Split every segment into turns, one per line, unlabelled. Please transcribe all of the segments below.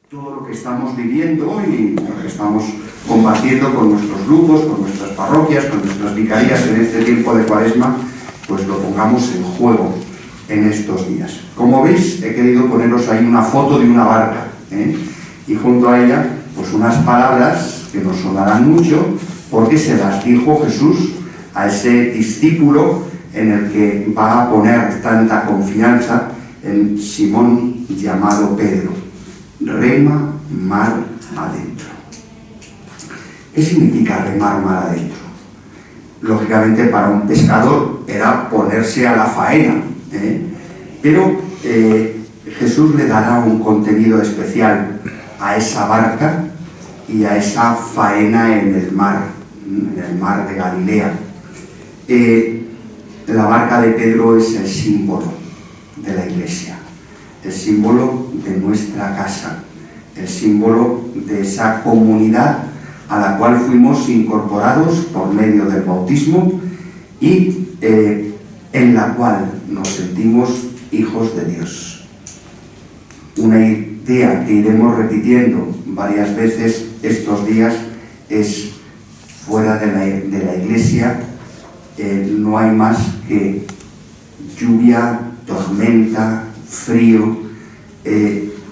todo lo que estamos viviendo y lo que estamos compartiendo con nuestros grupos, con nuestras parroquias, con nuestras vicarías en este tiempo de Cuaresma, pues lo pongamos en juego en estos días. Como veis, he querido poneros ahí una foto de una barca, y junto a ella, pues unas palabras que nos sonarán mucho, porque se las dijo Jesús a ese discípulo en el que va a poner tanta confianza, en Simón llamado Pedro. Rema mar adentro. ¿Qué significa remar mar adentro? Lógicamente para un pescador era ponerse a la faena, pero Jesús le dará un contenido especial a esa barca y a esa faena en el mar de Galilea. La barca de Pedro es el símbolo de la Iglesia, el símbolo de nuestra casa, el símbolo de esa comunidad a la cual fuimos incorporados por medio del bautismo y en la cual nos sentimos hijos de Dios. Una idea que iremos repitiendo varias veces estos días es: fuera de la Iglesia no hay más que lluvia, tormenta, frío,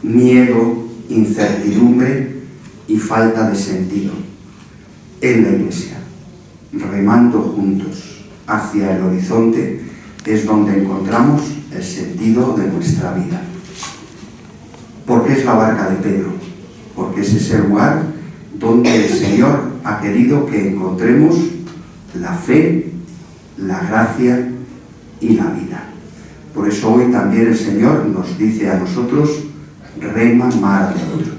miedo, incertidumbre y falta de sentido. En la Iglesia, remando juntos hacia el horizonte, es donde encontramos el sentido de nuestra vida. ¿Por qué es la barca de Pedro? Porque es ese lugar donde el Señor ha querido que encontremos la fe, la gracia y la vida. Por eso hoy también el Señor nos dice a nosotros: rema mar adentro.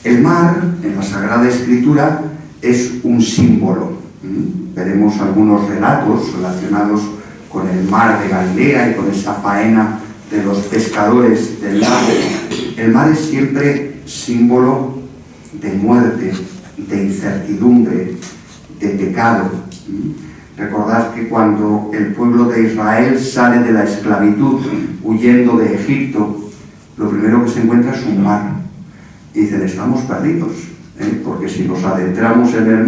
El mar, en la Sagrada Escritura, es un símbolo. Veremos algunos relatos relacionados con el mar de Galilea y con esa faena de los pescadores del lago. El mar es siempre símbolo de muerte, de incertidumbre, de pecado. Recordad que cuando el pueblo de Israel sale de la esclavitud huyendo de Egipto, lo primero que se encuentra es un mar. Y dicen: estamos perdidos, porque si nos adentramos en el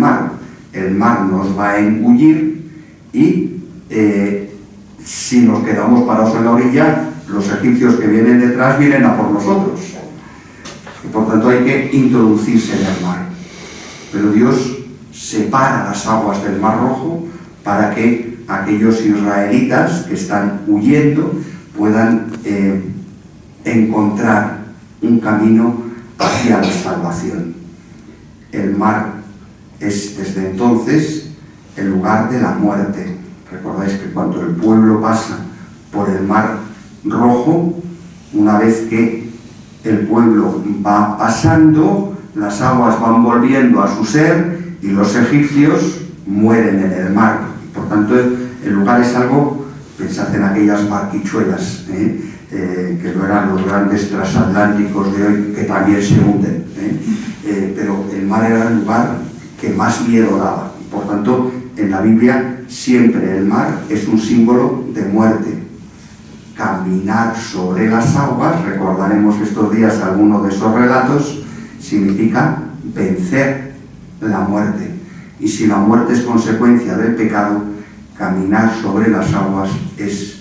mar nos va a engullir, y si nos quedamos parados en la orilla, los egipcios que vienen detrás vienen a por nosotros. Y por tanto hay que introducirse en el mar. Pero Dios separa las aguas del Mar Rojo para que aquellos israelitas que están huyendo puedan encontrar un camino hacia la salvación. El mar es desde entonces el lugar de la muerte. Recordáis que cuando el pueblo pasa por el Mar Rojo, una vez que el pueblo va pasando, las aguas van volviendo a su ser y los egipcios mueren en el mar. Por tanto, el lugar es algo, pensad en aquellas barquichuelas, que no eran los grandes transatlánticos de hoy, que también se hunden, pero el mar era el lugar que más miedo daba. Por tanto, en la Biblia siempre el mar es un símbolo de muerte. Caminar sobre las aguas, recordaremos estos días algunos de esos relatos, significa vencer la muerte. Y si la muerte es consecuencia del pecado, caminar sobre las aguas es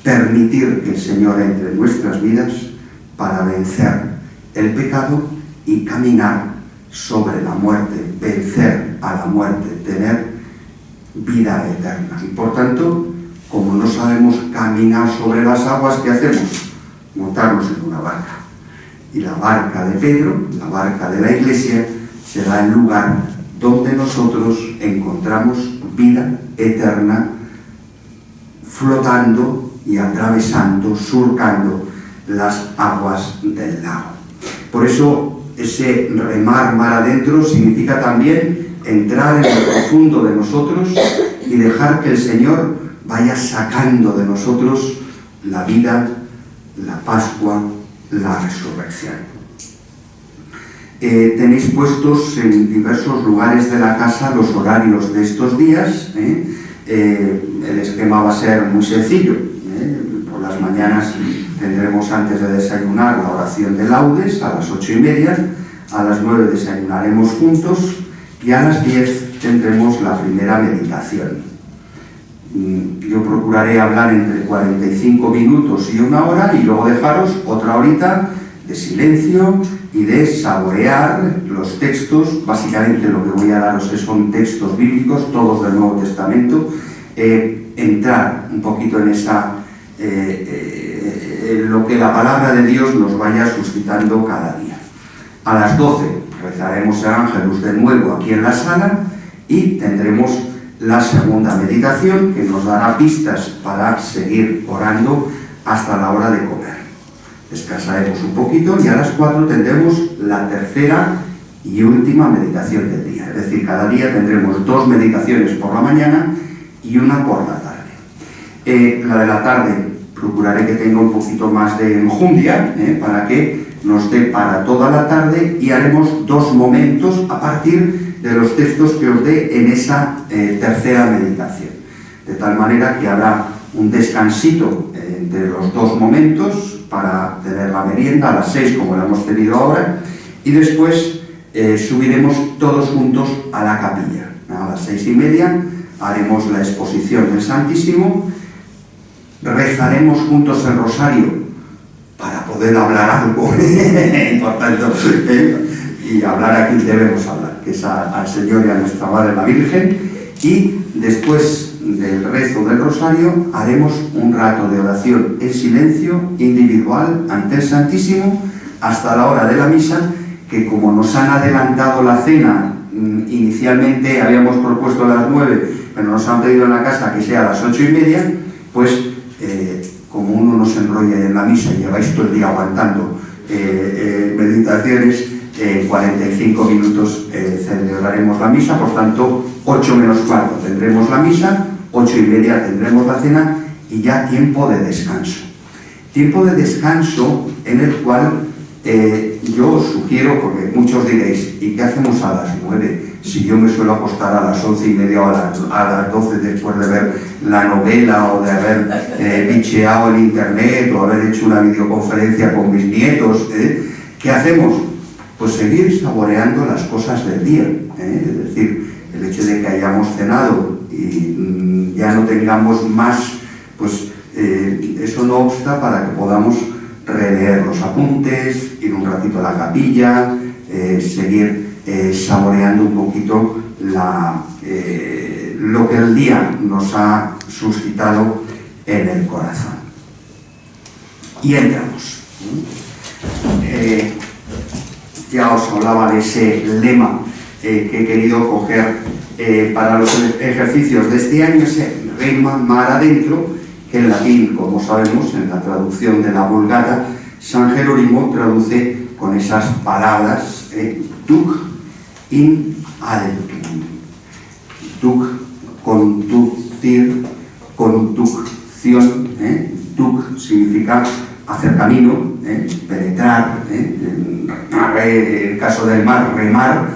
permitir que el Señor entre en nuestras vidas para vencer el pecado y caminar sobre la muerte, vencer a la muerte, tener vida eterna. Y por tanto, como no sabemos caminar sobre las aguas, ¿qué hacemos? Montarnos en una barca. Y la barca de Pedro, la barca de la Iglesia, será el lugar donde nosotros encontramos vida eterna, flotando y atravesando, surcando las aguas del lago. Por eso ese remar mar adentro significa también entrar en lo profundo de nosotros y dejar que el Señor vaya sacando de nosotros la vida, la Pascua, la resurrección. Tenéis puestos en diversos lugares de la casa los horarios de estos días. El esquema va a ser muy sencillo. Por las mañanas tendremos antes de desayunar la oración de laudes a las 8:30, a las 9 desayunaremos juntos y a las 10 tendremos la primera meditación. Yo procuraré hablar entre 45 minutos y 1 hora y luego dejaros otra horita de silencio y de saborear los textos. Básicamente lo que voy a daros son textos bíblicos, todos del Nuevo Testamento, entrar un poquito en esa lo que la palabra de Dios nos vaya suscitando cada día. A las 12 rezaremos el Ángelus de nuevo aquí en la sala y tendremos la segunda meditación que nos dará pistas para seguir orando hasta la hora de comer. Descansaremos un poquito y a las 4 tendremos la tercera y última meditación del día. Es decir, cada día tendremos 2 meditaciones por la mañana y 1 por la tarde. La de la tarde procuraré que tenga un poquito más de enjundia para que nos dé para toda la tarde y haremos 2 momentos a partir de los textos que os dé en esa tercera meditación. De tal manera que habrá un descansito entre los 2 momentos para tener la merienda a las 6 como la hemos tenido ahora y después subiremos todos juntos a la capilla. A las 6:30 haremos la exposición del Santísimo, rezaremos juntos el rosario para poder hablar algo por tanto, y hablar a quien debemos hablar, que es al Señor y a nuestra Madre la Virgen, y después del rezo del rosario haremos un rato de oración en silencio individual ante el Santísimo hasta la hora de la misa, que como nos han adelantado la cena, inicialmente habíamos propuesto a las 9, pero nos han pedido en la casa que sea a las 8:30, pues como uno nos enrolla en la misa y lleváis todo el día aguantando meditaciones, 45 minutos celebraremos la misa, por tanto 8 menos cuarto tendremos la misa, 8:30 tendremos la cena y ya tiempo de descanso. Tiempo de descanso en el cual yo os sugiero, porque muchos diréis, ¿y qué hacemos a las 9? Si yo me suelo acostar a las 11:30 o a las 12 después de ver la novela o de haber bicheado en internet o haber hecho una videoconferencia con mis nietos, ¿qué hacemos? Pues seguir saboreando las cosas del día, es decir, el hecho de que hayamos cenado y ya no tengamos más, pues eso no obsta para que podamos releer los apuntes, ir un ratito a la capilla, seguir saboreando un poquito lo que el día nos ha suscitado en el corazón. Y entramos. Ya os hablaba de ese lema que he querido coger para los ejercicios de este año, ese rema mar adentro, que en latín, como sabemos, en la traducción de la Vulgata, San Jerónimo traduce con esas palabras duc in altum. Duc, conducir, conducción. Duc significa hacer camino, penetrar, en el caso del mar, remar,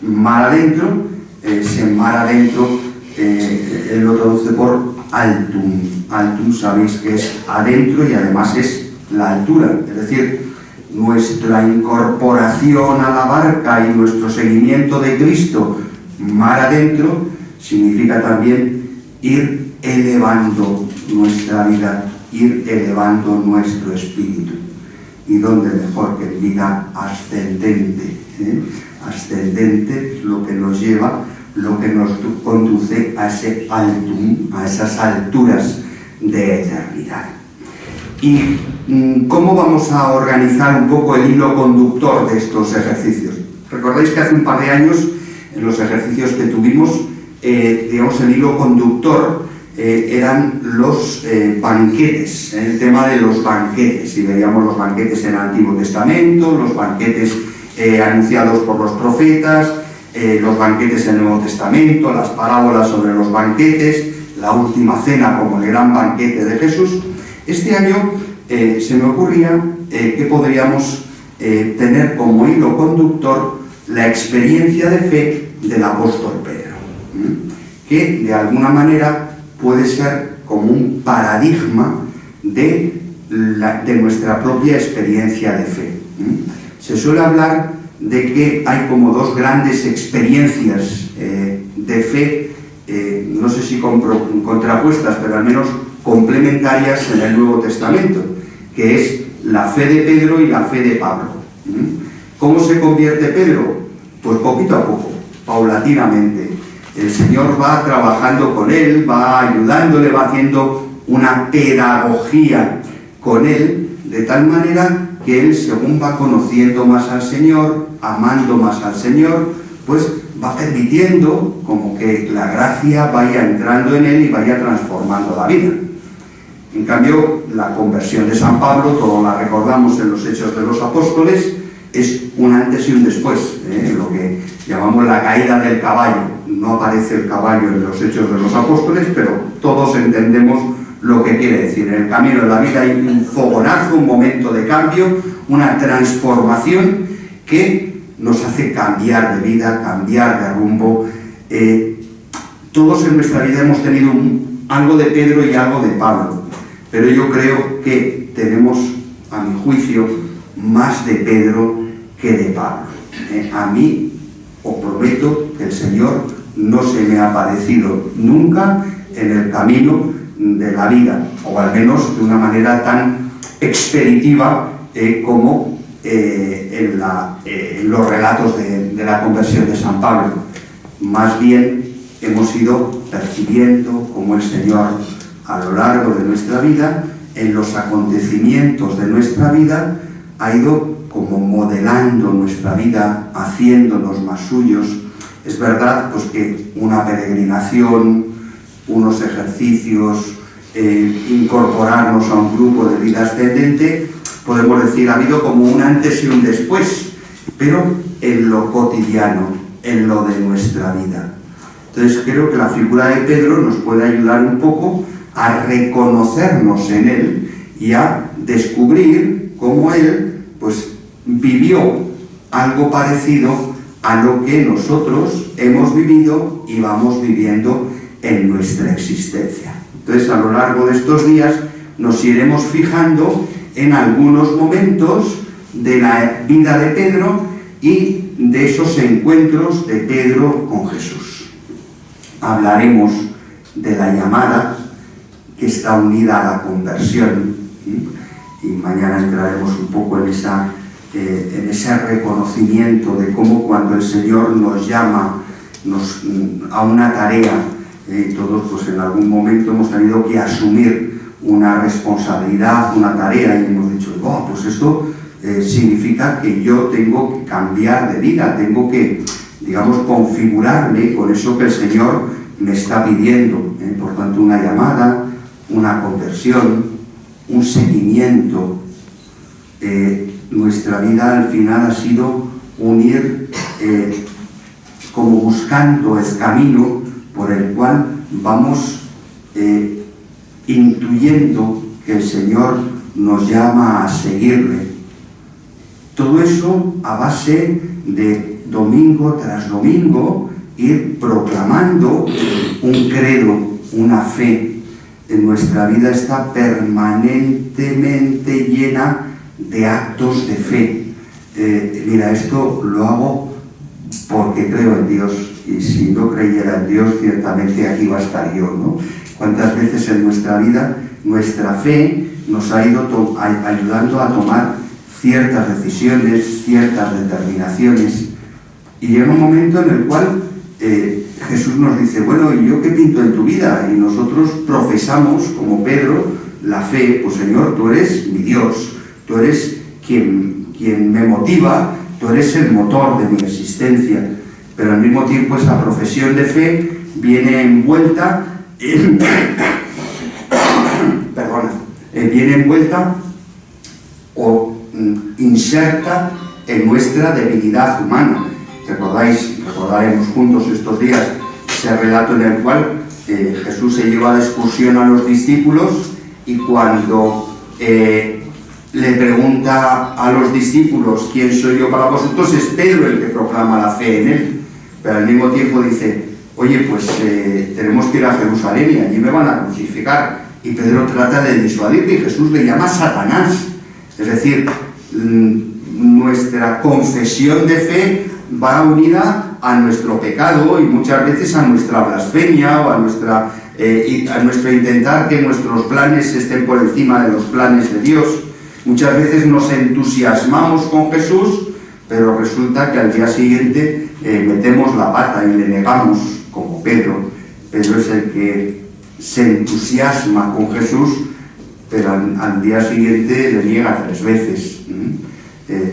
mar adentro, ese mar adentro él lo traduce por altum. Altum sabéis que es adentro y además es la altura, es decir, nuestra incorporación a la barca y nuestro seguimiento de Cristo mar adentro significa también ir elevando nuestra vida, ir elevando nuestro espíritu. ¿Y dónde mejor que en vida ascendente? Ascendente es lo que nos lleva, lo que nos conduce a ese altum, a esas alturas de eternidad. ¿Y cómo vamos a organizar un poco el hilo conductor de estos ejercicios? Recordáis que hace un par de años, en los ejercicios que tuvimos, digamos, el hilo conductor eran los banquetes, el tema de los banquetes, y veíamos los banquetes en el Antiguo Testamento, los banquetes anunciados por los profetas, los banquetes en el Nuevo Testamento, las parábolas sobre los banquetes, la última cena como el gran banquete de Jesús. Este año se me ocurría que podríamos tener como hilo conductor la experiencia de fe del apóstol Pedro, que de alguna manera puede ser como un paradigma de nuestra propia experiencia de fe. Se suele hablar de que hay como dos grandes experiencias de fe, no sé si contrapuestas, pero al menos complementarias en el Nuevo Testamento, que es la fe de Pedro y la fe de Pablo. ¿Cómo se convierte Pedro? Pues poquito a poco, paulatinamente. El Señor va trabajando con él, va ayudándole, va haciendo una pedagogía con él, de tal manera que él, según va conociendo más al Señor, amando más al Señor, pues va permitiendo como que la gracia vaya entrando en él y vaya transformando la vida. En cambio, la conversión de San Pablo, todos la recordamos en los Hechos de los Apóstoles, es un antes y un después, lo que llamamos la caída del caballo. No aparece el caballo en los Hechos de los Apóstoles, pero todos entendemos lo que quiere decir. En el camino de la vida hay un fogonazo, un momento de cambio, una transformación que nos hace cambiar de vida, cambiar de rumbo. Todos en nuestra vida hemos tenido algo de Pedro y algo de Pablo, pero yo creo que tenemos, a mi juicio, más de Pedro que de Pablo. A mí, os prometo que el Señor no se me ha aparecido nunca en el camino de la vida, o al menos de una manera tan expeditiva como en los relatos de la conversión de San Pablo. Más bien hemos ido percibiendo cómo el Señor, a lo largo de nuestra vida, en los acontecimientos de nuestra vida, ha ido como modelando nuestra vida, haciéndonos más suyos. Es verdad pues que una peregrinación, unos ejercicios, incorporarnos a un grupo de vida ascendente, podemos decir, ha habido como un antes y un después, pero en lo cotidiano, en lo de nuestra vida. Entonces creo que la figura de Pedro nos puede ayudar un poco a reconocernos en él y a descubrir cómo él pues vivió algo parecido a lo que nosotros hemos vivido y vamos viviendo en nuestra existencia. Entonces, a lo largo de estos días nos iremos fijando en algunos momentos de la vida de Pedro y de esos encuentros de Pedro con Jesús. Hablaremos de la llamada que está unida a la conversión, y mañana entraremos un poco en ese reconocimiento de cómo cuando el Señor nos llama a una tarea, todos pues en algún momento hemos tenido que asumir una responsabilidad, una tarea, y hemos dicho, oh, pues esto significa que yo tengo que cambiar de vida, tengo que, digamos, configurarme con eso que el Señor me está pidiendo. Por tanto, una llamada, una conversión, un seguimiento. Nuestra vida al final ha sido unir, como buscando el camino por el cual vamos intuyendo que el Señor nos llama a seguirle. Todo eso a base de domingo tras domingo ir proclamando un credo, una fe. En nuestra vida está permanentemente llena de actos de fe. Mira, esto lo hago porque creo en Dios, y si no creyera en Dios, ciertamente aquí va a estar yo, ¿no? ¿Cuántas veces en nuestra vida nuestra fe nos ha ido ayudando a tomar ciertas decisiones, ciertas determinaciones? Y llega un momento en el cual Jesús nos dice, bueno, ¿y yo qué pinto en tu vida? Y nosotros profesamos, como Pedro, la fe. Pues Señor, tú eres mi Dios, tú eres quien me motiva, tú eres el motor de mi existencia. Pero al mismo tiempo esa profesión de fe viene envuelta en, viene envuelta o inserta en nuestra debilidad humana. Recordaremos juntos estos días ese relato en el cual Jesús se lleva de excursión a los discípulos, y cuando le pregunta a los discípulos ¿quién soy yo para vosotros?, es Pedro el que proclama la fe en él, pero al mismo tiempo dice, oye, pues tenemos que ir a Jerusalén y allí me van a crucificar, Y Pedro trata de disuadirle y Jesús le llama Satanás. Es decir, nuestra confesión de fe va unida a nuestro pecado y muchas veces a nuestra blasfemia o a nuestro intentar que nuestros planes estén por encima de los planes de Dios. Muchas veces nos entusiasmamos con Jesús, pero resulta que al día siguiente metemos la pata y le negamos, como Pedro. Pedro es el que se entusiasma con Jesús, pero al día siguiente le niega 3 veces.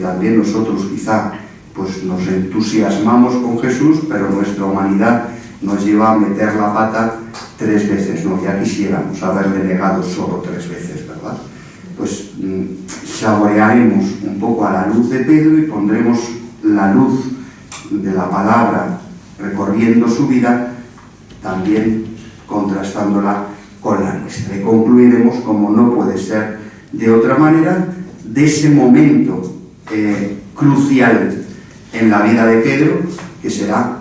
También nosotros quizá pues nos entusiasmamos con Jesús, pero nuestra humanidad nos lleva a meter la pata 3 veces, ¿no? Ya quisiéramos haberle negado solo 3 veces, ¿verdad? Pues saborearemos un poco a la luz de Pedro y pondremos la luz de la palabra recorriendo su vida, también contrastándola con la nuestra. Y concluiremos, como no puede ser de otra manera, de ese momento crucial en la vida de Pedro, que será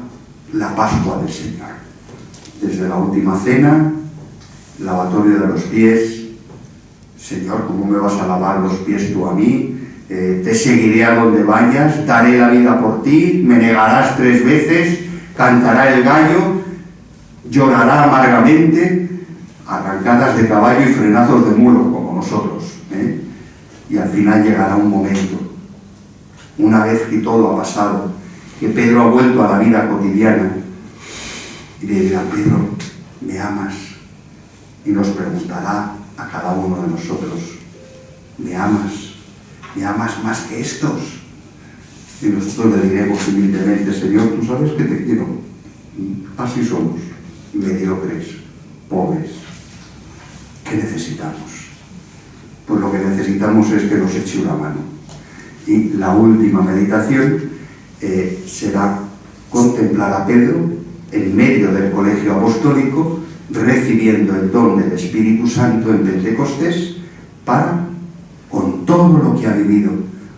la Pascua del Señor. Desde la última cena, lavatorio de los pies. Señor, ¿cómo me vas a lavar los pies tú a mí? Te seguiré a donde vayas, daré la vida por ti, me negarás 3 veces, cantará el gallo, llorará amargamente, arrancadas de caballo y frenazos de mulo, como nosotros. Y al final llegará un momento, una vez que todo ha pasado, que Pedro ha vuelto a la vida cotidiana, y le dirá: Pedro, ¿me amas? Y nos preguntará a cada uno de nosotros: ¿me amas? ¿Me amas más que estos? Y nosotros le diremos humildemente: Señor, tú sabes que te quiero. Así somos, mediocres, pobres. ¿Qué necesitamos? Pues lo que necesitamos es que nos eche una mano. Y la última meditación será contemplar a Pedro en medio del colegio apostólico, recibiendo el don del Espíritu Santo en Pentecostés, para, con todo lo que ha vivido,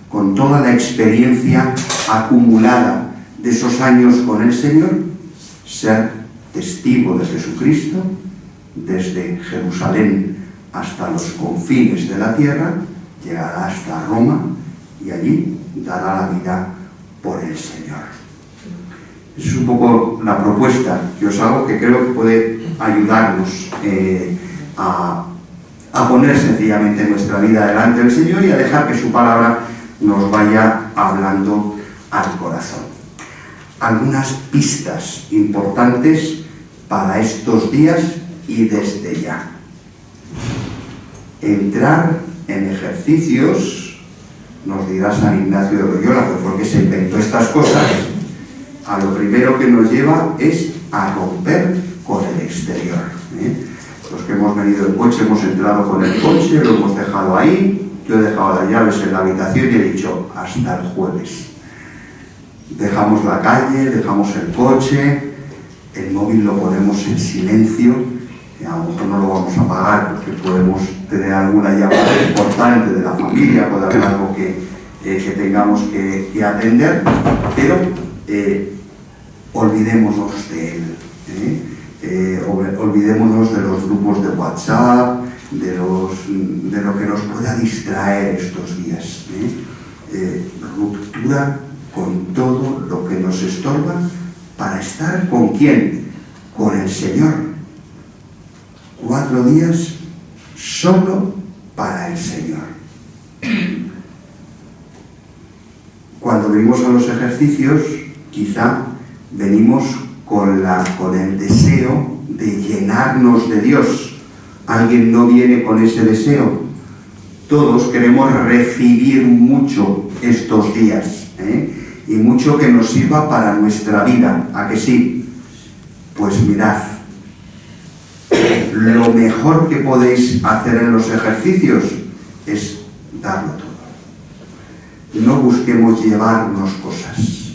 con toda la experiencia acumulada de esos años con el Señor, ser testigo de Jesucristo desde Jerusalén hasta los confines de la tierra, llegará hasta Roma y allí dará la vida por el Señor. Es un poco la propuesta que os hago, que creo que puede ayudarnos a poner sencillamente nuestra vida delante del Señor y a dejar que su palabra nos vaya hablando al corazón. Algunas pistas importantes para estos días y desde ya. Entrar en ejercicios, nos dirá San Ignacio de Loyola, que fue el que se inventó estas cosas, a lo primero que nos lleva es a romper con el exterior. Los que hemos venido en coche hemos entrado con el coche, lo hemos dejado ahí, yo he dejado las llaves en la habitación y he dicho: hasta el jueves. Dejamos la calle, dejamos el coche, el móvil lo ponemos en silencio, y a lo mejor no lo vamos a apagar porque podemos tener alguna llamada importante de la familia, puede haber algo que tengamos que atender, pero olvidémonos de él. Olvidémonos de los grupos de WhatsApp, de lo que nos pueda distraer estos días. Ruptura con todo lo que nos estorba para estar ¿con quién? Con el Señor. 4 días solo para el Señor. Cuando venimos a los ejercicios, quizá venimos con el deseo de llenarnos de Dios. ¿Alguien no viene con ese deseo? Todos queremos recibir mucho estos días, y mucho que nos sirva para nuestra vida. ¿A que sí? Pues mirad, lo mejor que podéis hacer en los ejercicios es darlo todo. No busquemos llevarnos cosas,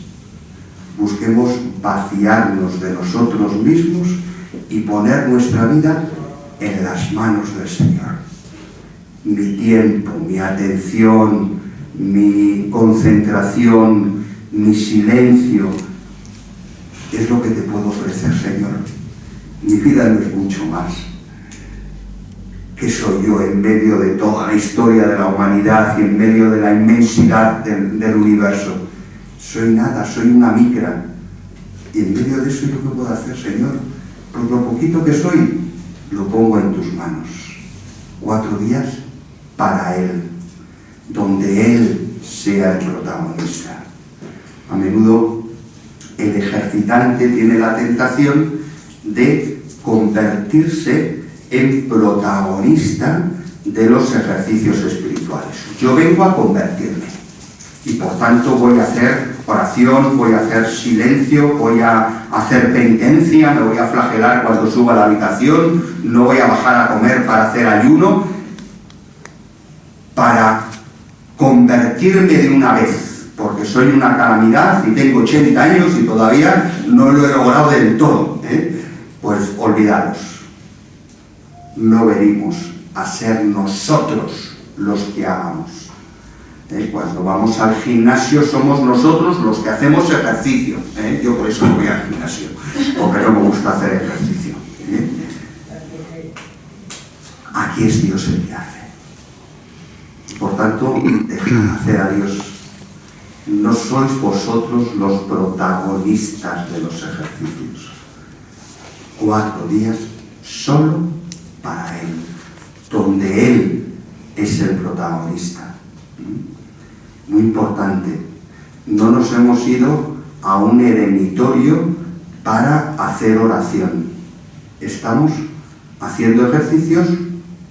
busquemos vaciarnos de nosotros mismos y poner nuestra vida en las manos del Señor. Mi tiempo, mi atención, mi concentración, mi silencio, es lo que te puedo ofrecer, Señor. Mi vida no es mucho más. ¿qué soy yo en medio de toda la historia de la humanidad y en medio de la inmensidad del universo? Soy nada, soy una micra. Y en medio de eso, ¿yo qué puedo hacer, Señor? Pues lo poquito que soy, lo pongo en tus manos. 4 días para Él, donde Él sea el protagonista. A menudo el ejercitante tiene la tentación de convertirse en protagonista de los ejercicios espirituales. Yo vengo a convertirme y por tanto voy a hacer oración, voy a hacer silencio, voy a hacer penitencia, me voy a flagelar cuando suba a la habitación, no voy a bajar a comer para hacer ayuno, para convertirme de una vez, porque soy una calamidad y tengo 80 años y todavía no lo he logrado del todo. Pues olvidaros, no venimos a ser nosotros los que hagamos. Cuando vamos al gimnasio somos nosotros los que hacemos ejercicio. Yo por eso no voy al gimnasio, porque no me gusta hacer ejercicio. Aquí es Dios el que hace. Por tanto, dejad hacer a Dios. No sois vosotros los protagonistas de los ejercicios. 4 días solo para Él, donde Él es el protagonista. Muy importante, no nos hemos ido a un eremitorio para hacer oración. Estamos haciendo ejercicios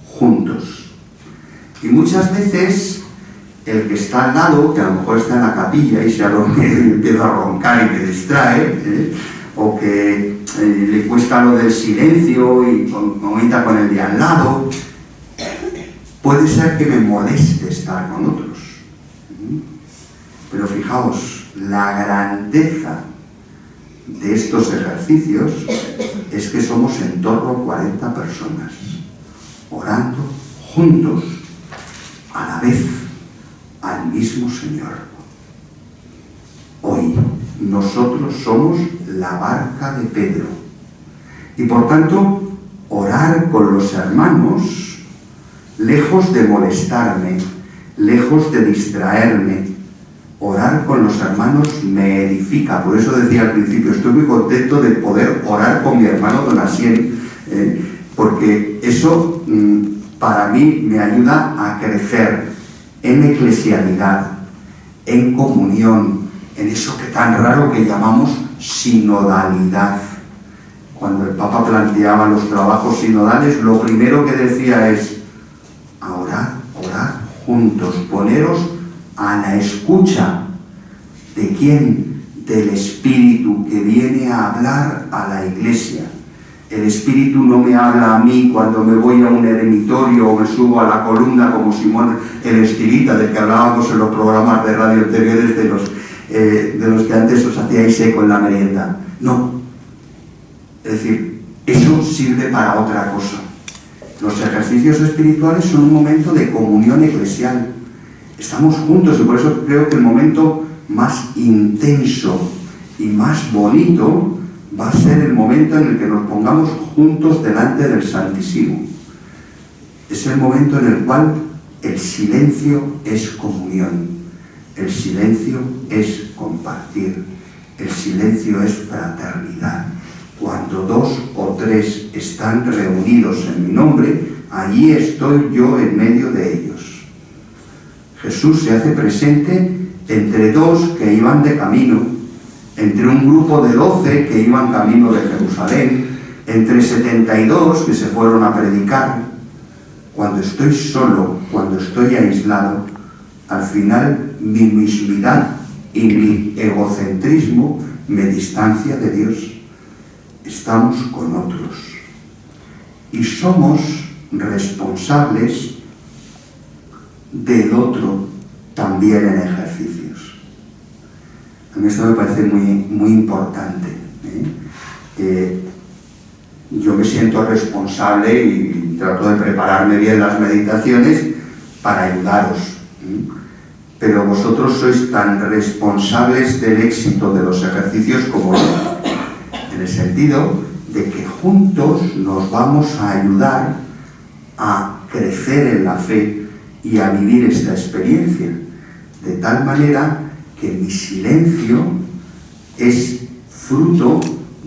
juntos. Y muchas veces el que está al lado, que a lo mejor está en la capilla y se ha dormido y empieza a roncar y me distrae, o que le cuesta lo del silencio y comenta con el de al lado, puede ser que me moleste estar con otros. Pero fijaos, la grandeza de estos ejercicios es que somos en torno a 40 personas, orando juntos, a la vez, al mismo Señor. Hoy nosotros somos la barca de Pedro y por tanto orar con los hermanos, lejos de molestarme, lejos de distraerme, orar con los hermanos me edifica. Por eso decía al principio, estoy muy contento de poder orar con mi hermano Don Asien, porque eso para mí me ayuda a crecer en eclesialidad, en comunión, en eso que tan raro que llamamos sinodalidad. Cuando el Papa planteaba los trabajos sinodales, lo primero que decía es: orad juntos, poneros a la escucha. ¿De quién? Del Espíritu que viene a hablar a la Iglesia. El Espíritu no me habla a mí cuando me voy a un eremitorio o me subo a la columna como Simón el Estilita, del que hablábamos en los programas de radio anteriores de los que antes os hacíais eco en la merienda. No. Es decir, eso sirve para otra cosa. Los ejercicios espirituales son un momento de comunión eclesial. Estamos juntos y por eso creo que el momento más intenso y más bonito va a ser el momento en el que nos pongamos juntos delante del Santísimo. Es el momento en el cual el silencio es comunión, el silencio es compartir, el silencio es fraternidad. Cuando 2 o 3 están reunidos en mi nombre, allí estoy yo en medio de ellos. Jesús se hace presente entre 2 que iban de camino, entre un grupo de 12 que iban camino de Jerusalén, entre 72 que se fueron a predicar. Cuando estoy solo, cuando estoy aislado, al final mi mismidad y mi egocentrismo me distancia de Dios. Estamos con otros y somos responsables del otro también en ejercicios. A mí esto me parece muy importante. Yo me siento responsable y trato de prepararme bien las meditaciones para ayudaros. Pero vosotros sois tan responsables del éxito de los ejercicios como yo, en el sentido de que juntos nos vamos a ayudar a crecer en la fe y a vivir esta experiencia. De tal manera que mi silencio es fruto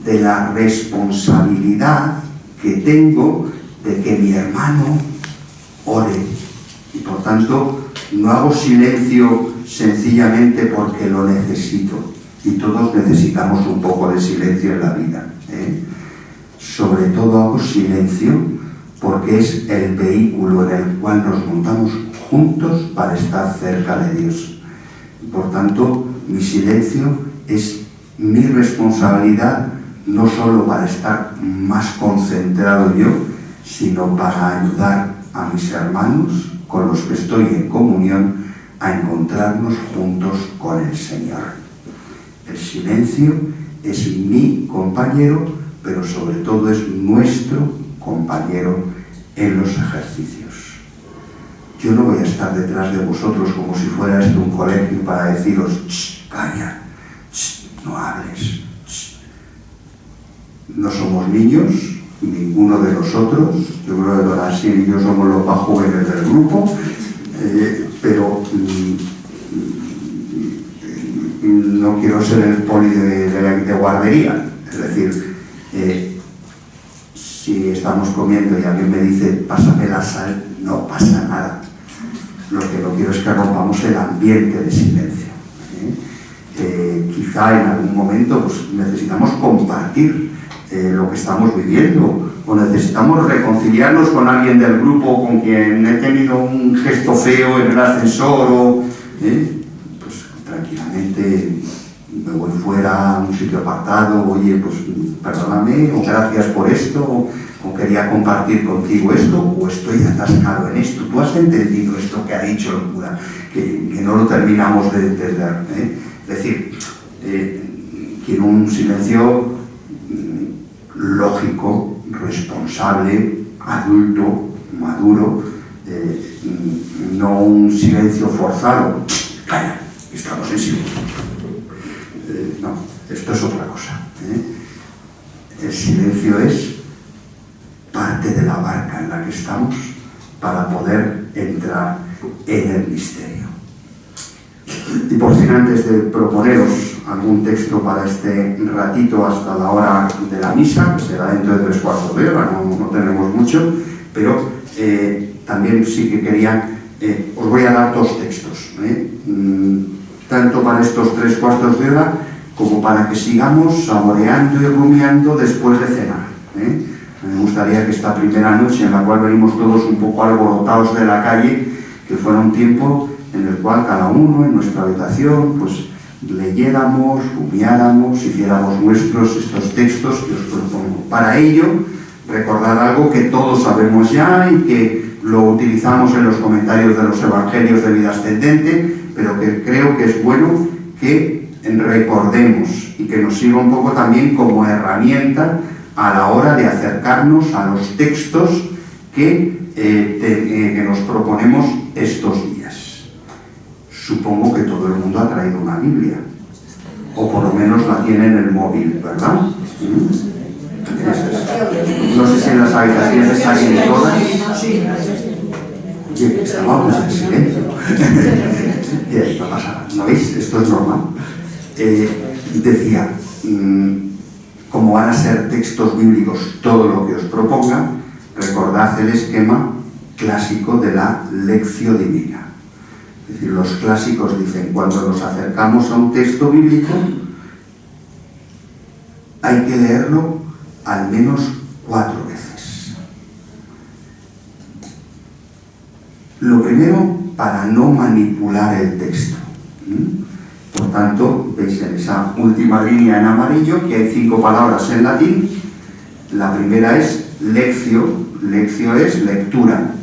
de la responsabilidad que tengo de que mi hermano ore. Y por tanto, no hago silencio sencillamente porque lo necesito. Y todos necesitamos un poco de silencio en la vida, ¿eh? Sobre todo hago silencio porque es el vehículo en el cual nos montamos juntos para estar cerca de Dios. Por tanto, mi silencio es mi responsabilidad, no solo para estar más concentrado yo, sino para ayudar a mis hermanos con los que estoy en comunión a encontrarnos juntos con el Señor. El silencio es mi compañero, pero sobre todo es nuestro compañero en los ejercicios. Yo no voy a estar detrás de vosotros como si fuera esto un colegio para deciros, calla, no hables. No somos niños, ninguno de nosotros. Yo creo que Don Asir y yo somos los más jóvenes del grupo, pero no quiero ser el poli de guardería. Es decir, si estamos comiendo y alguien me dice pásame la sal, no pasa nada. Lo que no quiero es que rompamos el ambiente de silencio. Quizá en algún momento pues, necesitamos compartir lo que estamos viviendo, o necesitamos reconciliarnos con alguien del grupo con quien he tenido un gesto feo en el ascensor, pues tranquilamente me voy fuera a un sitio apartado, oye, pues perdóname, o gracias por esto, o quería compartir contigo esto, o estoy atascado en esto, tú has entendido esto que ha dicho el cura, que no lo terminamos de entender, Es decir, quiero un silencio lógico, responsable, adulto, maduro, no un silencio forzado. Calla, estamos en silencio. No, esto es otra cosa. El silencio es parte de la barca en la que estamos para poder entrar en el misterio. Y por fin, antes de proponeros algún texto para este ratito hasta la hora de la misa, que será dentro de 3/4 de hora, no tenemos mucho, pero también sí que quería, os voy a dar 2 textos, tanto para estos 3/4 de hora como para que sigamos saboreando y rumiando después de cenar. Me gustaría que esta primera noche, en la cual venimos todos un poco alborotados de la calle, que fuera un tiempo en el cual cada uno en nuestra habitación pues leyéramos, rumiáramos, hiciéramos nuestros estos textos que os propongo. Para ello, recordar algo que todos sabemos ya y que lo utilizamos en los comentarios de los evangelios de vida ascendente, pero que creo que es bueno que recordemos y que nos sirva un poco también como herramienta a la hora de acercarnos a los textos que nos proponemos estos días. Supongo que todo el mundo ha traído una Biblia, o por lo menos la tiene en el móvil, ¿verdad? No sé si en las habitaciones hay todas. Oye, estábamos en silencio. Bien, no pasa nada. ¿No veis? Esto es normal. Decía, como van a ser textos bíblicos todo lo que os proponga, recordad el esquema clásico de la lección divina. Es decir, los clásicos dicen, cuando nos acercamos a un texto bíblico, hay que leerlo al menos 4 veces. Lo primero, para no manipular el texto. Por tanto, veis en esa última línea en amarillo que hay 5 palabras en latín. La primera es lectio. Lectio es lectura.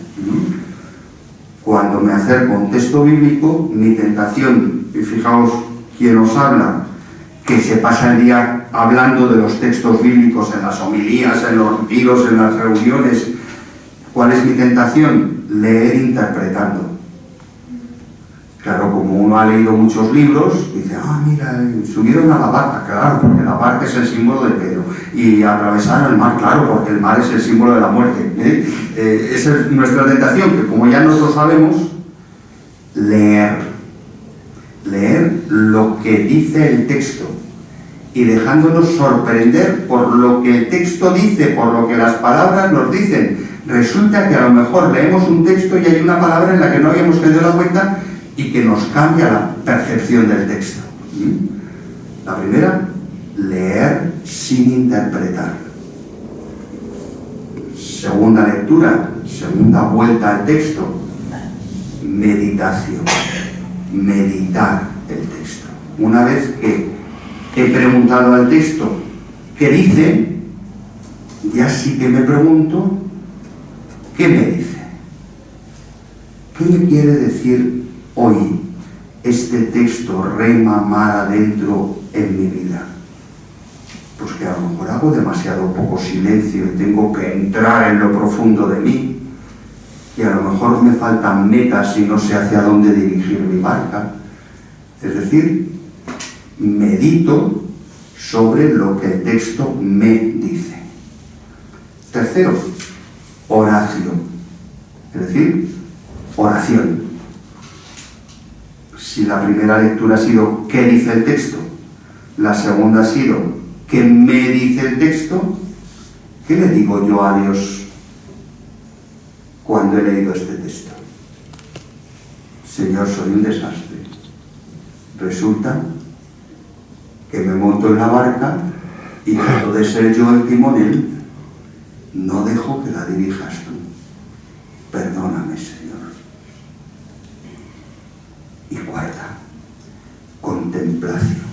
Cuando me acerco a un texto bíblico, mi tentación, y fijaos quién os habla, que se pasa el día hablando de los textos bíblicos en las homilías, en los retiros, en las reuniones. ¿Cuál es mi tentación? Leer interpretando. Claro, como uno ha leído muchos libros, dice, mira, subieron a la barca, claro, porque la barca es el símbolo de Pedro. Y atravesaron el mar, claro, porque el mar es el símbolo de la muerte. esa es nuestra tentación, que como ya nosotros sabemos, leer lo que dice el texto y dejándonos sorprender por lo que el texto dice, por lo que las palabras nos dicen. Resulta que a lo mejor leemos un texto y hay una palabra en la que no habíamos tenido la cuenta y que nos cambia la percepción del texto. La primera, leer sin interpretar. Segunda lectura, segunda vuelta al texto, meditación, meditar el texto. Una vez que he preguntado al texto qué dice, ya sí que me pregunto qué me dice. ¿Qué me quiere decir hoy este texto remamar adentro en mi vida? Pues que a lo mejor hago demasiado poco silencio y tengo que entrar en lo profundo de mí, y a lo mejor me faltan metas y no sé hacia dónde dirigir mi barca. Es decir, medito sobre lo que el texto me dice. Tercero, oración. Es decir, oración. Si la primera lectura ha sido ¿qué dice el texto? La segunda ha sido ¿qué me dice el texto? ¿Qué le digo yo a Dios cuando he leído este texto? Señor, soy un desastre. Resulta que me monto en la barca y trato de ser yo el timonel. No dejo que la dirijas tú. Perdóname, Señor. Y cuarta, contemplación.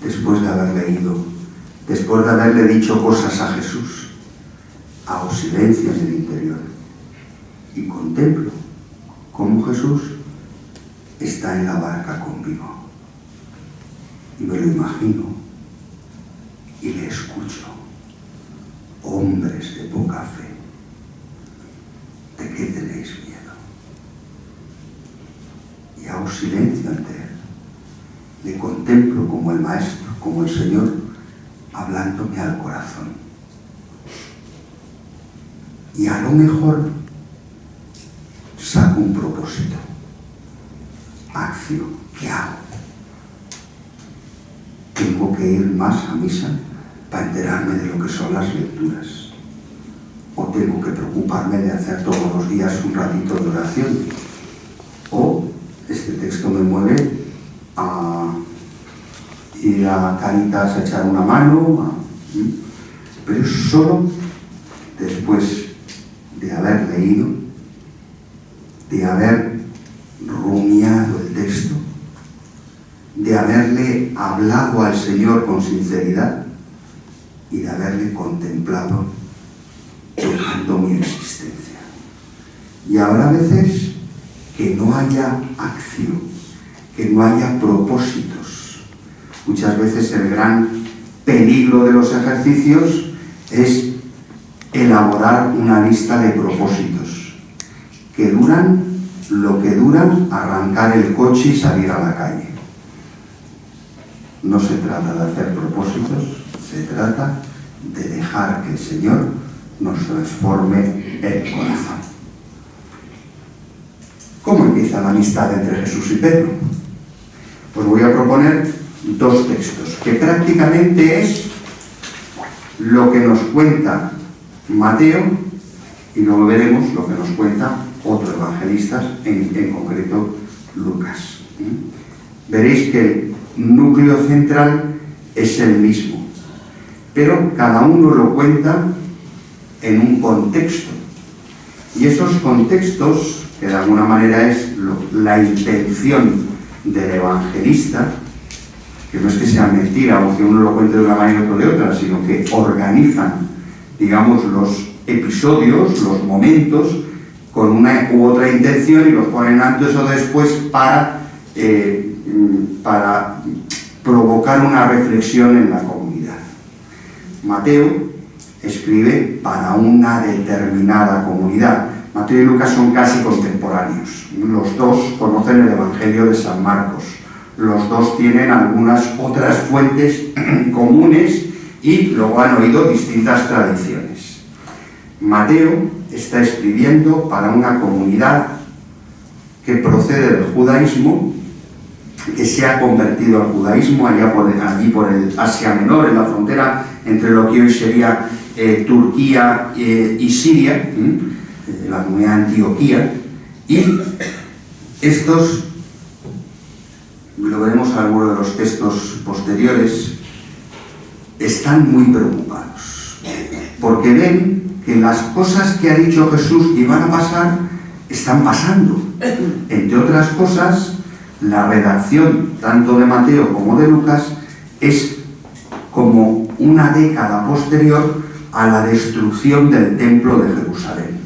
Después de haber leído, después de haberle dicho cosas a Jesús, hago silencio en el interior y contemplo cómo Jesús está en la barca conmigo. Y me lo imagino y le escucho. Hombres de poca fe, ¿de qué tenéis miedo? Y hago silencio ante él. Le contemplo como el Maestro, como el Señor, hablándome al corazón. Y a lo mejor saco un propósito. Acción, ¿qué hago? Tengo que ir más a misa para enterarme de lo que son las lecturas. O tengo que preocuparme de hacer todos los días un ratito de oración. O este texto me mueve a ir a Caritas a echar una mano, pero solo después de haber leído, de haber rumiado el texto, de haberle hablado al Señor con sinceridad y de haberle contemplado tocando mi existencia. Y habrá veces que no haya acción, que no haya propósitos. Muchas veces el gran peligro de los ejercicios es elaborar una lista de propósitos que duran lo que duran arrancar el coche y salir a la calle. No se trata de hacer propósitos, se trata de dejar que el Señor nos transforme el corazón. ¿Cómo empieza la amistad entre Jesús y Pedro? Pues voy a proponer dos textos, que prácticamente es lo que nos cuenta Mateo y luego veremos lo que nos cuenta otro evangelista, en concreto Lucas. Veréis que el núcleo central es el mismo, pero cada uno lo cuenta en un contexto. Y esos contextos, que de alguna manera es la intención del evangelista, que no es que sea mentira o que uno lo cuente de una manera y otro de otra, sino que organizan, digamos, los episodios, los momentos, con una u otra intención y los ponen antes o después para provocar una reflexión en la comunidad. Mateo escribe para una determinada comunidad. Mateo y Lucas son casi contemporáneos. Los dos conocen el Evangelio de San Marcos. Los dos tienen algunas otras fuentes comunes y luego han oído distintas tradiciones. Mateo está escribiendo para una comunidad que procede del judaísmo, que se ha convertido al judaísmo allí por el Asia Menor, en la frontera entre lo que hoy sería Turquía y Siria, la comunidad de Antioquía, y estos, lo veremos en algunos de los textos posteriores, están muy preocupados, porque ven que las cosas que ha dicho Jesús que iban a pasar, están pasando. Entre otras cosas, la redacción tanto de Mateo como de Lucas es como una década posterior a la destrucción del templo de Jerusalén,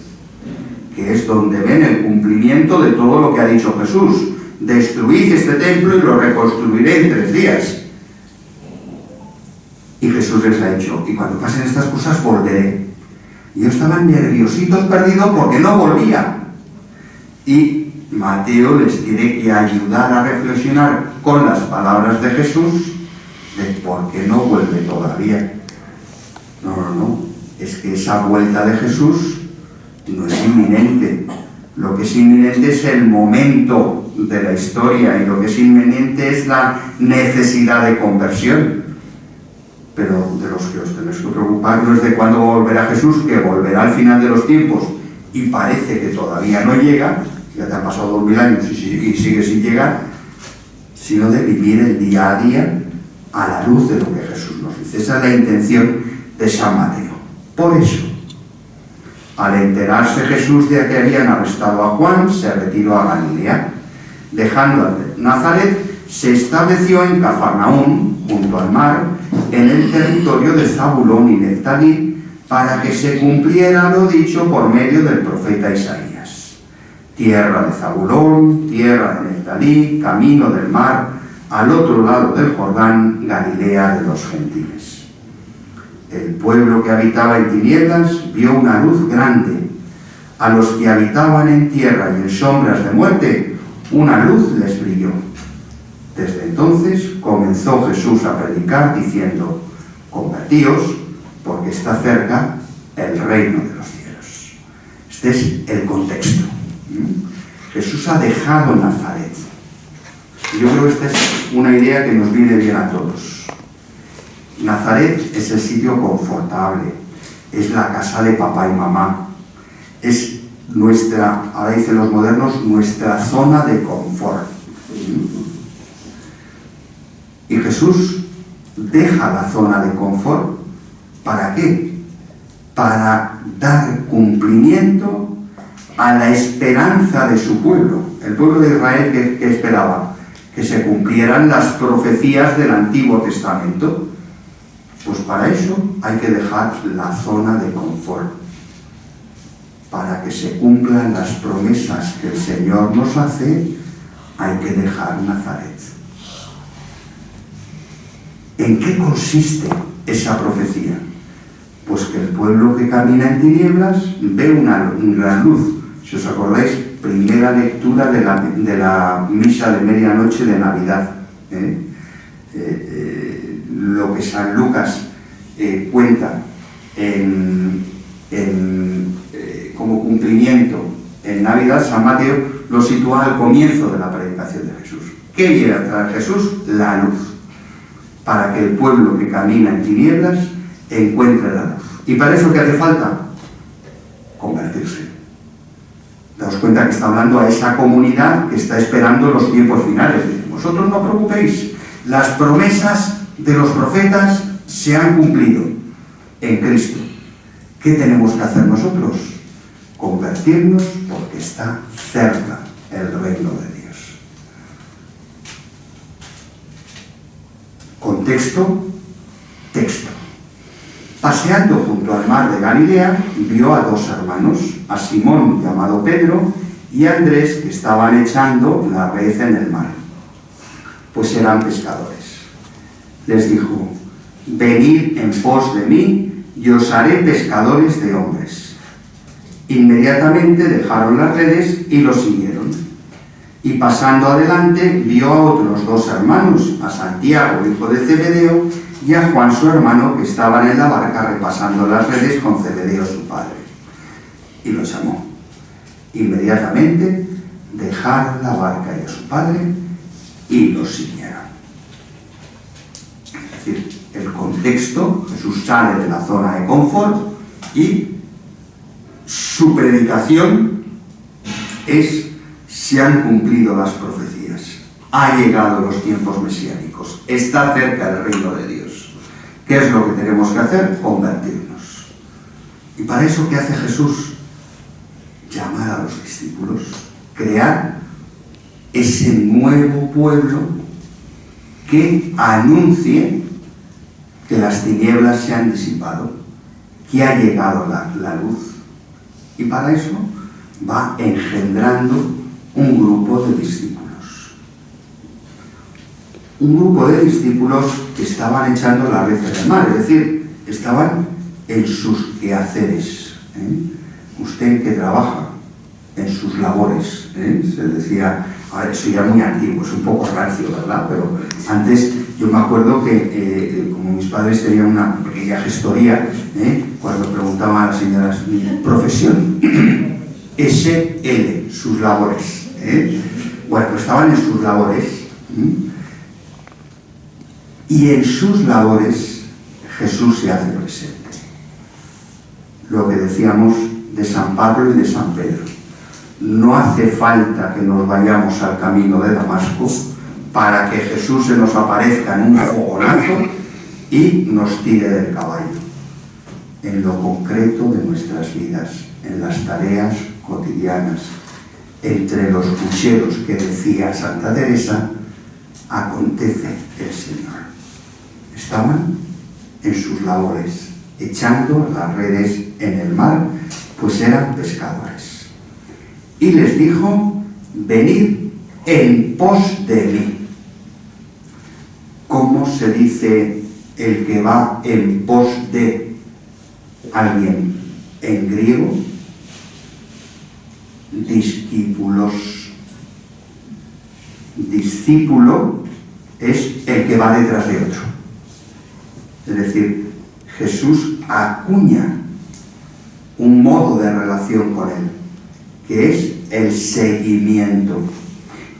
que es donde ven el cumplimiento de todo lo que ha dicho Jesús: destruid este templo y lo reconstruiré en 3 días. Y Jesús les ha dicho: y cuando pasen estas cosas volveré. Y ellos estaban nerviositos, perdidos, porque no volvía. Y Mateo les tiene que ayudar a reflexionar con las palabras de Jesús de por qué no vuelve todavía. No, es que esa vuelta de Jesús no es inminente. Lo que es inminente es el momento de la historia, y lo que es inminente es la necesidad de conversión. Pero de los que os tenéis que preocupar no es de cuándo volverá Jesús, que volverá al final de los tiempos y parece que todavía no llega, ya te han pasado 2000 años y sigue sin llegar, sino de vivir el día a día a la luz de lo que Jesús nos dice. Esa es la intención de San Mateo. Por eso, al enterarse Jesús de que habían arrestado a Juan, se retiró a Galilea. Dejando a Nazaret, se estableció en Cafarnaúm, junto al mar, en el territorio de Zabulón y Neftalí, para que se cumpliera lo dicho por medio del profeta Isaías: tierra de Zabulón, tierra de Neftalí, camino del mar, al otro lado del Jordán, Galilea de los gentiles. El pueblo que habitaba en tinieblas vio una luz grande. A los que habitaban en tierra y en sombras de muerte, una luz les brilló. Desde entonces comenzó Jesús a predicar diciendo: convertíos, porque está cerca el reino de los cielos. Este es el contexto. Jesús ha dejado Nazaret. Yo creo que esta es una idea que nos viene bien a todos. Nazaret es el sitio confortable, es la casa de papá y mamá, es nuestra, ahora dicen los modernos, nuestra zona de confort. Y Jesús deja la zona de confort. ¿Para qué? Para dar cumplimiento a la esperanza de su pueblo. El pueblo de Israel, que esperaba que se cumplieran las profecías del Antiguo Testamento. Pues para eso hay que dejar la zona de confort, para que se cumplan las promesas que el Señor nos hace. Hay que dejar Nazaret. ¿En qué consiste esa profecía? Pues que el pueblo que camina en tinieblas ve una gran luz. Si os acordáis, primera lectura de la misa de medianoche de Navidad. Lo que San Lucas cuenta como cumplimiento en Navidad, San Mateo lo sitúa al comienzo de la predicación de Jesús. ¿Qué viene a traer Jesús? La luz. Para que el pueblo que camina en tinieblas encuentre la luz. ¿Y para eso qué hace falta? Convertirse. Daos cuenta que está hablando a esa comunidad que está esperando los tiempos finales. Vosotros no os preocupéis, las promesas de los profetas se han cumplido en Cristo. ¿Qué tenemos que hacer nosotros? Convertirnos, porque está cerca el reino de Dios. Contexto, texto. Paseando junto al mar de Galilea, vio a 2 hermanos, a Simón, llamado Pedro, y a Andrés, que estaban echando la red en el mar, pues eran pescadores. Les dijo: venid en pos de mí, y os haré pescadores de hombres. Inmediatamente dejaron las redes y los siguieron. Y pasando adelante, vio a otros 2 hermanos, a Santiago, hijo de Zebedeo, y a Juan su hermano, que estaban en la barca repasando las redes con Zebedeo su padre. y lo llamó. Inmediatamente dejaron la barca y a su padre y lo siguieron. Es decir, el contexto, Jesús sale de la zona de confort y su predicación es: se han cumplido las profecías, ha llegado los tiempos mesiánicos, está cerca el reino de Dios. ¿Qué es lo que tenemos que hacer? Convertirnos. ¿Y para eso qué hace Jesús? Llamar a los discípulos, crear ese nuevo pueblo que anuncie que las tinieblas se han disipado, que ha llegado la luz. Y para eso va engendrando un grupo de discípulos. Un grupo de discípulos que estaban echando la red en el mar, es decir, estaban en sus quehaceres. Usted que trabaja en sus labores, se decía, a ver, eso ya es muy antiguo, es un poco rancio, ¿verdad? Pero antes yo me acuerdo que, como mis padres tenían una pequeña gestoría, cuando preguntaban a las señoras, ¿mi profesión? SL, sus labores. Bueno, pues estaban en sus labores. Y en sus labores Jesús se hace presente. Lo que decíamos de San Pablo y de San Pedro. No hace falta que nos vayamos al camino de Damasco para que Jesús se nos aparezca en un fogonazo y nos tire del caballo. En lo concreto de nuestras vidas, en las tareas cotidianas, entre los pucheros que decía Santa Teresa, acontece el Señor. Estaban en sus labores, echando las redes en el mar, pues eran pescadores. Y les dijo: venid en pos de mí. ¿Cómo se dice el que va en pos de alguien en griego? Discípulos. Discípulo es el que va detrás de otro. Es decir, Jesús acuña un modo de relación con él, que es el seguimiento.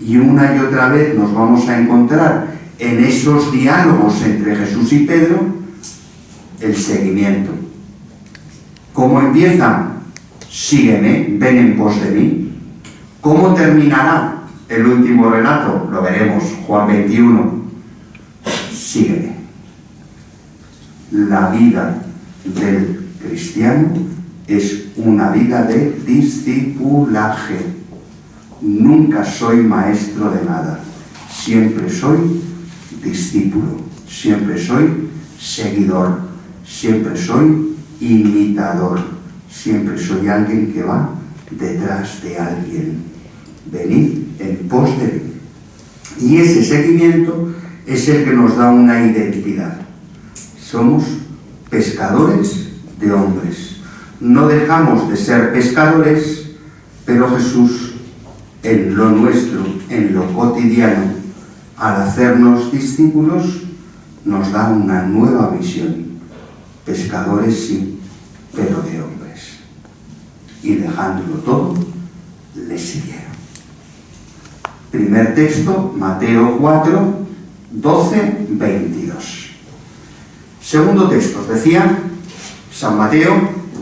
Y una y otra vez nos vamos a encontrar en esos diálogos entre Jesús y Pedro el seguimiento. ¿Cómo empieza? Sígueme, ven en pos de mí. ¿Cómo terminará el último relato? Lo veremos, Juan 21. Sígueme. La vida del cristiano es una vida de discipulaje. Nunca soy maestro de nada. Siempre soy discípulo. Siempre soy seguidor. Siempre soy imitador. Siempre soy alguien que va detrás de alguien. Venid en pos de mí. Y ese seguimiento es el que nos da una identidad. Somos pescadores de hombres. No dejamos de ser pescadores, pero Jesús, en lo nuestro, en lo cotidiano, al hacernos discípulos, nos da una nueva visión. Pescadores sí, pero de hombres. Y dejándolo todo, le siguieron. Primer texto, Mateo 4, 12, 22. Segundo texto, decía San Mateo,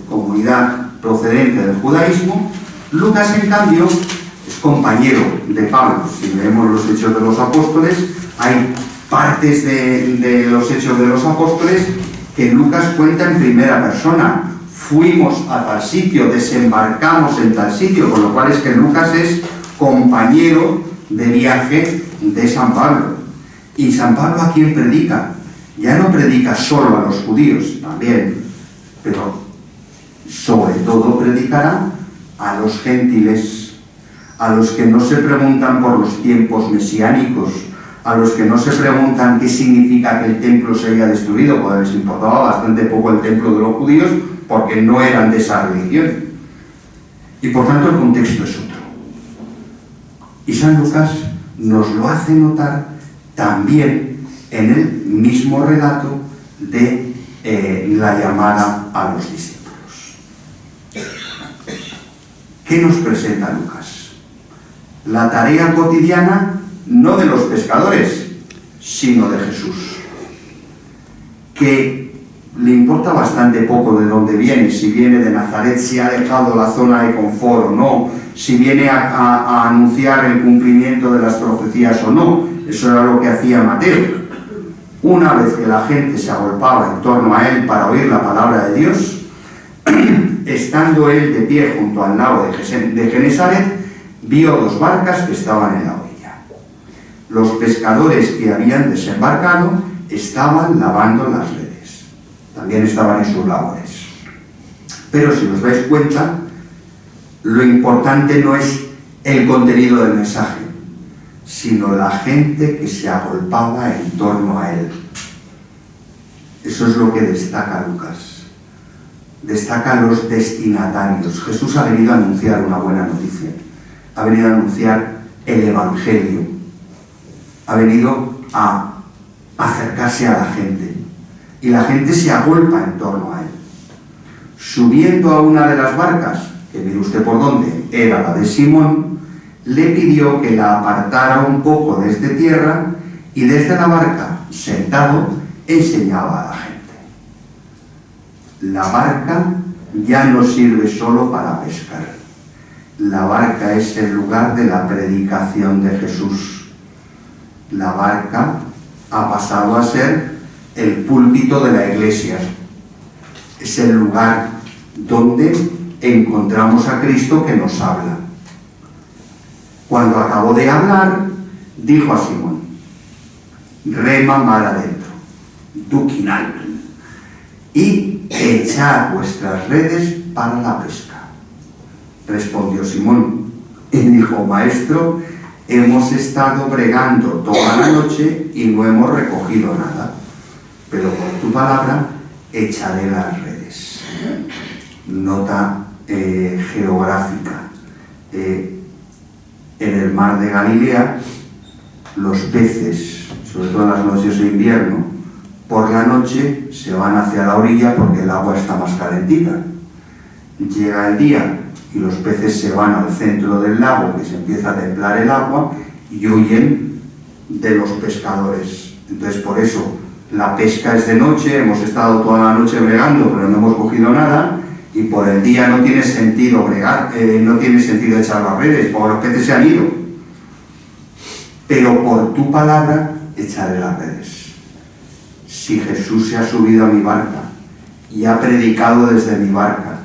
comunidad procedente del judaísmo. Lucas, en cambio, es compañero de Pablo. Si leemos los Hechos de los Apóstoles, hay partes de los Hechos de los Apóstoles que Lucas cuenta en primera persona. Fuimos a tal sitio, desembarcamos en tal sitio, con lo cual es que Lucas es compañero de viaje de San Pablo. ¿Y San Pablo a quién predica? Ya no predica solo a los judíos, también, pero sobre todo predicará a los gentiles, a los que no se preguntan por los tiempos mesiánicos, a los que no se preguntan qué significa que el templo se haya destruido, porque les importaba bastante poco el templo de los judíos, porque no eran de esa religión. Y por tanto el contexto es otro. Y San Lucas nos lo hace notar también en el mismo relato de la llamada a los discípulos. ¿Qué nos presenta Lucas? La tarea cotidiana no de los pescadores, sino de Jesús, que le importa bastante poco de dónde viene, si viene de Nazaret, si ha dejado la zona de confort o no, si viene a anunciar el cumplimiento de las profecías o no. Eso era lo que hacía Mateo. Una vez que la gente se agolpaba en torno a él para oír la palabra de Dios, estando él de pie junto al lago de Genesaret, vio 2 barcas que estaban en la orilla. Los pescadores que habían desembarcado estaban lavando las redes. También estaban en sus labores. Pero si os dais cuenta, lo importante no es el contenido del mensaje, sino la gente que se agolpaba en torno a él. Eso es lo que destaca Lucas. Destaca los destinatarios. Jesús ha venido a anunciar una buena noticia. Ha venido a anunciar el Evangelio. Ha venido a acercarse a la gente. Y la gente se agolpa en torno a él. Subiendo a una de las barcas, que mire usted por dónde, era la de Simón, le pidió que la apartara un poco desde tierra y desde la barca, sentado, enseñaba a la gente. La barca ya no sirve solo para pescar. La barca es el lugar de la predicación de Jesús. La barca ha pasado a ser el púlpito de la iglesia. Es el lugar donde encontramos a Cristo que nos habla. Cuando acabó de hablar, dijo a Simón: rema mar adentro, duquinal, y echad vuestras redes para la pesca. Respondió Simón y dijo: Maestro, hemos estado bregando toda la noche y no hemos recogido nada, pero por tu palabra echaré las redes. Nota geográfica. En el mar de Galilea, los peces, sobre todo en las noches de invierno, por la noche se van hacia la orilla porque el agua está más calentita. Llega el día y los peces se van al centro del lago, que se empieza a templar el agua, y huyen de los pescadores. Entonces, por eso la pesca es de noche. Hemos estado toda la noche bregando, pero no hemos cogido nada, y por el día no tiene sentido bregar, no tiene sentido echar las redes, porque los peces se han ido. Pero por tu palabra echaré las redes. Si Jesús se ha subido a mi barca y ha predicado desde mi barca,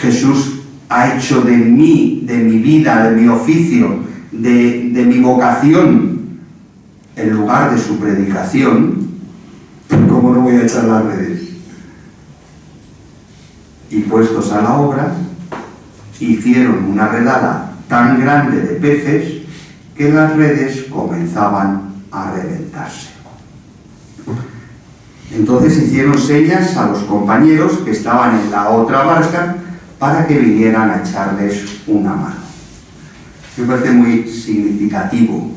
Jesús ha hecho de mí, de mi vida, de mi oficio, de mi vocación, el lugar de su predicación, ¿cómo no voy a echar las redes? Y puestos a la obra, hicieron una redada tan grande de peces que las redes comenzaban a reventarse. Entonces hicieron señas a los compañeros que estaban en la otra barca para que vinieran a echarles una mano. Me parece muy significativo.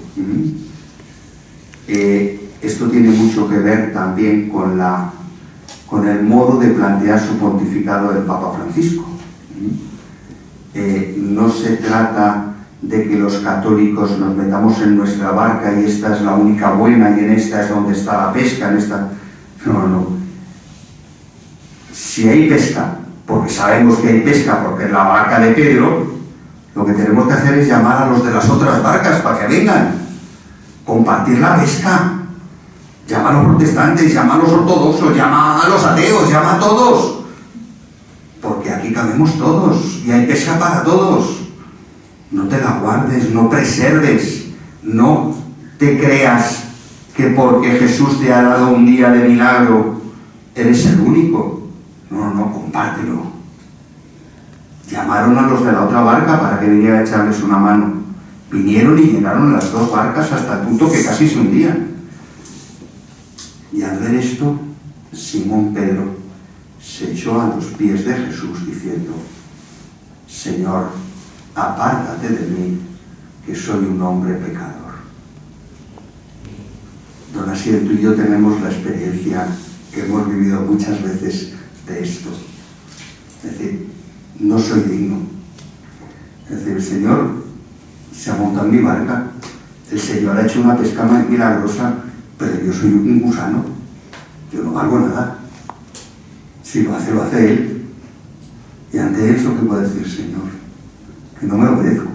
Esto tiene mucho que ver también con el modo de plantear su pontificado del Papa Francisco. No se trata de que los católicos nos metamos en nuestra barca y esta es la única buena y en esta es donde está la pesca, en esta... No. Si hay pesca, porque sabemos que hay pesca, porque es la barca de Pedro, lo que tenemos que hacer es llamar a los de las otras barcas para que vengan, compartir la pesca. Llama a los protestantes, llama a los ortodoxos, llama a los ateos, llama a todos. Porque aquí cabemos todos y hay pesca para todos. No te la guardes, no preserves, no te creas que porque Jesús te ha dado un día de milagro eres el único. No, compártelo. Llamaron a los de la otra barca para que viniera a echarles una mano. Vinieron y llenaron las 2 barcas hasta el punto que casi se hundían. Y al ver esto, Simón Pedro se echó a los pies de Jesús diciendo: Señor, apártate de mí, que soy un hombre pecador. Don Asier, tú y yo tenemos la experiencia que hemos vivido muchas veces de esto. Es decir, no soy digno. Es decir, el Señor se ha montado en mi barca, el Señor ha hecho una pesca milagrosa, pero yo soy un gusano, yo no valgo nada. Si lo hace Él. Y ante eso, ¿qué puedo decir, Señor? Que no me obedezco,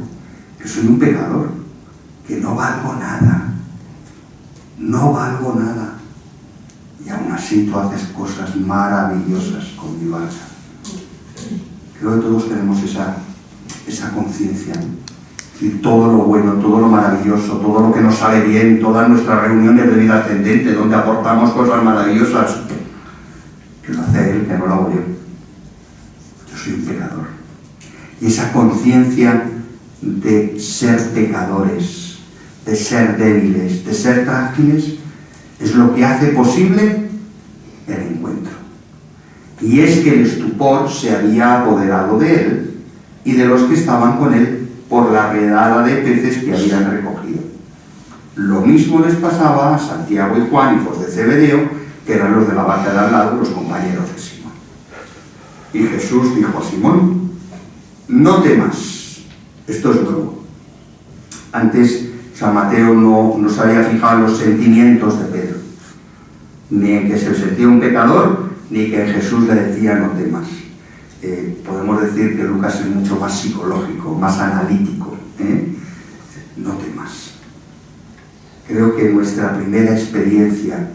que soy un pecador, que no valgo nada, no valgo nada. Y aún así tú haces cosas maravillosas con mi barca. Creo que todos tenemos esa conciencia, ¿no? Y todo lo bueno, todo lo maravilloso, todo lo que nos sale bien, todas nuestras reuniones de vida ascendente, donde aportamos cosas maravillosas, que lo hace Él, que no lo hago yo. Yo soy un pecador. Y esa conciencia de ser pecadores, de ser débiles, de ser frágiles, es lo que hace posible el encuentro. Y es que el estupor se había apoderado de él y de los que estaban con él por la redada de peces que habían recogido. Lo mismo les pasaba a Santiago y Juan, hijos de Zebedeo, que eran los de la barca de al lado, los compañeros de Simón. Y Jesús dijo a Simón: no temas. Esto es nuevo. Antes San Mateo no se había fijado en los sentimientos de Pedro, ni en que se sentía un pecador, ni que Jesús le decía no temas. Podemos decir que Lucas es mucho más psicológico, más analítico. No temas. Creo que nuestra primera experiencia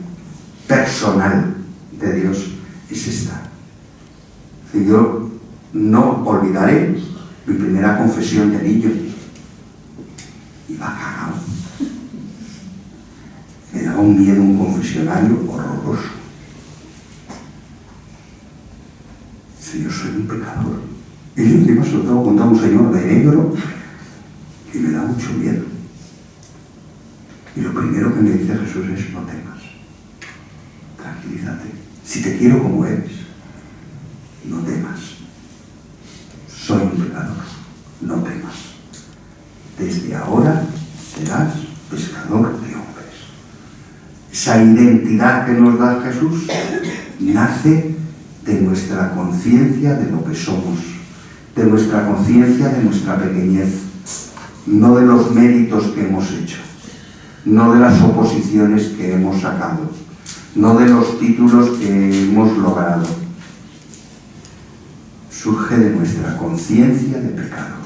personal de Dios es esta. Y yo no olvidaré mi primera confesión de niño. Iba cagado. Me daba un miedo un confesionario horroroso. Si yo soy un pecador. Y yo encima se lo tengo contado a un señor de negro y me da mucho miedo. Y lo primero que me dice Jesús es: no temas. Tranquilízate. Si te quiero como eres, no temas. Soy un pecador. No temas. Desde ahora serás pescador de hombres. Esa identidad que nos da Jesús nace de nuestra conciencia de lo que somos, de nuestra conciencia de nuestra pequeñez, no de los méritos que hemos hecho, no de las oposiciones que hemos sacado, no de los títulos que hemos logrado. Surge de nuestra conciencia de pecado.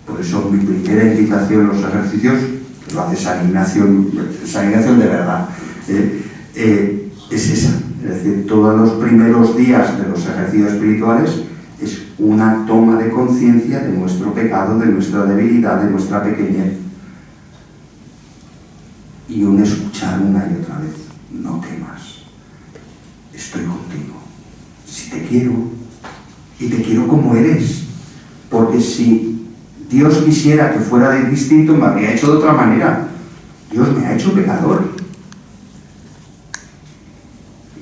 Por eso mi primera invitación en los ejercicios, que lo hace San Ignacio de verdad, es esa. Es decir, todos los primeros días de los ejercicios espirituales es una toma de conciencia de nuestro pecado, de nuestra debilidad, de nuestra pequeñez. Y un escuchar una y otra vez: no temas, estoy contigo. Si te quiero, y te quiero como eres, porque si Dios quisiera que fuera distinto, me habría hecho de otra manera. Dios me ha hecho pecador.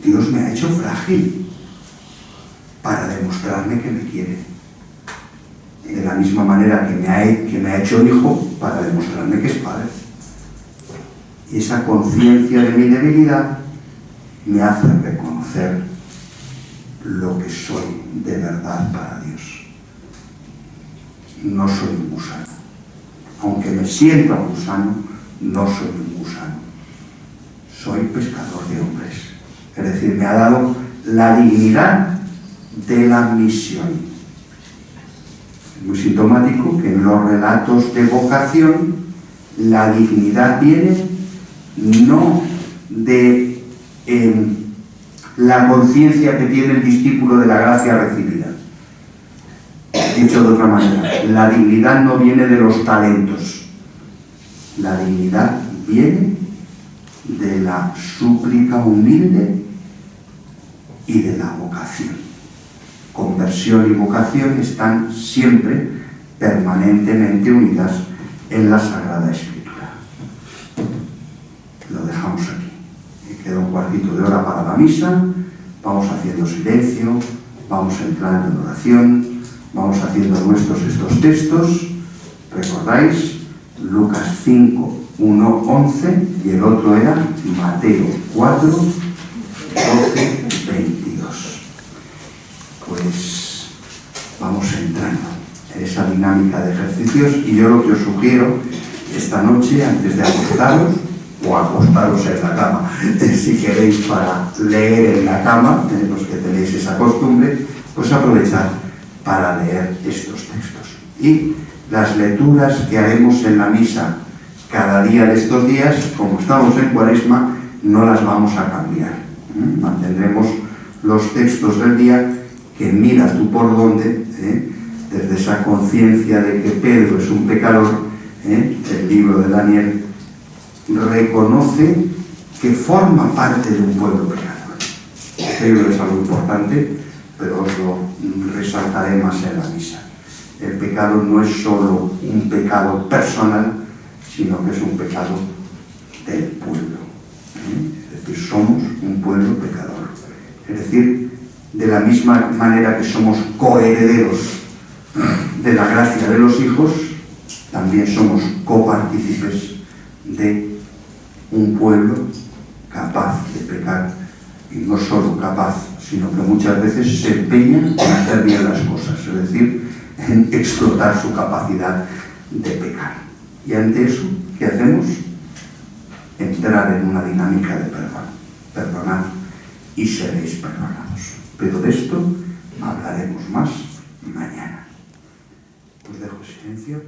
Dios me ha hecho frágil para demostrarme que me quiere. De la misma manera que me ha hecho hijo para demostrarme que es padre. Y esa conciencia de mi debilidad me hace reconocer lo que soy de verdad para Dios. No soy un gusano. Aunque me sienta un gusano, no soy un gusano. Soy pescador de hombres. Es decir, me ha dado la dignidad de la misión. Es muy sintomático que en los relatos de vocación la dignidad viene no de la conciencia que tiene el discípulo de la gracia recibida. Dicho de otra manera, la dignidad no viene de los talentos. La dignidad viene de la súplica humilde y de la vocación. Conversión y vocación están siempre permanentemente unidas en la Sagrada Escritura. Lo dejamos aquí. Me queda un cuartito de hora para la misa. Vamos haciendo silencio, vamos entrando en oración, vamos haciendo nuestros estos textos. ¿Recordáis? Lucas 5, 1, 11, y el otro era Mateo 4, 12, 22. Pues vamos entrando en esa dinámica dinámica de ejercicios, y yo lo que os sugiero esta noche, antes de acostaros, o acostaros en la cama, si queréis, para leer en la cama, los que tenéis esa costumbre, pues aprovechar para leer estos textos. Y las lecturas que haremos en la misa cada día de estos días, como estamos en Cuaresma, no las vamos a cambiar. Mantendremos los textos del día, que mira tú por dónde, desde esa conciencia de que Pedro es un pecador, el libro de Daniel reconoce que forma parte de un pueblo pecador. Creo que es algo importante, pero os lo resaltaré más en la misa. El pecado no es solo un pecado personal, sino que es un pecado del pueblo. Es decir, somos un pueblo pecador. Es decir, de la misma manera que somos coherederos de la gracia de los hijos, también somos copartícipes de un pueblo capaz de pecar, y no solo capaz, sino que muchas veces se empeña en hacer bien las cosas, es decir, en explotar su capacidad de pecar. Y ante eso, ¿qué hacemos? Entrar en una dinámica de perdón. Perdonad y seréis perdonados. Pero de esto hablaremos más mañana. Os dejo silencio.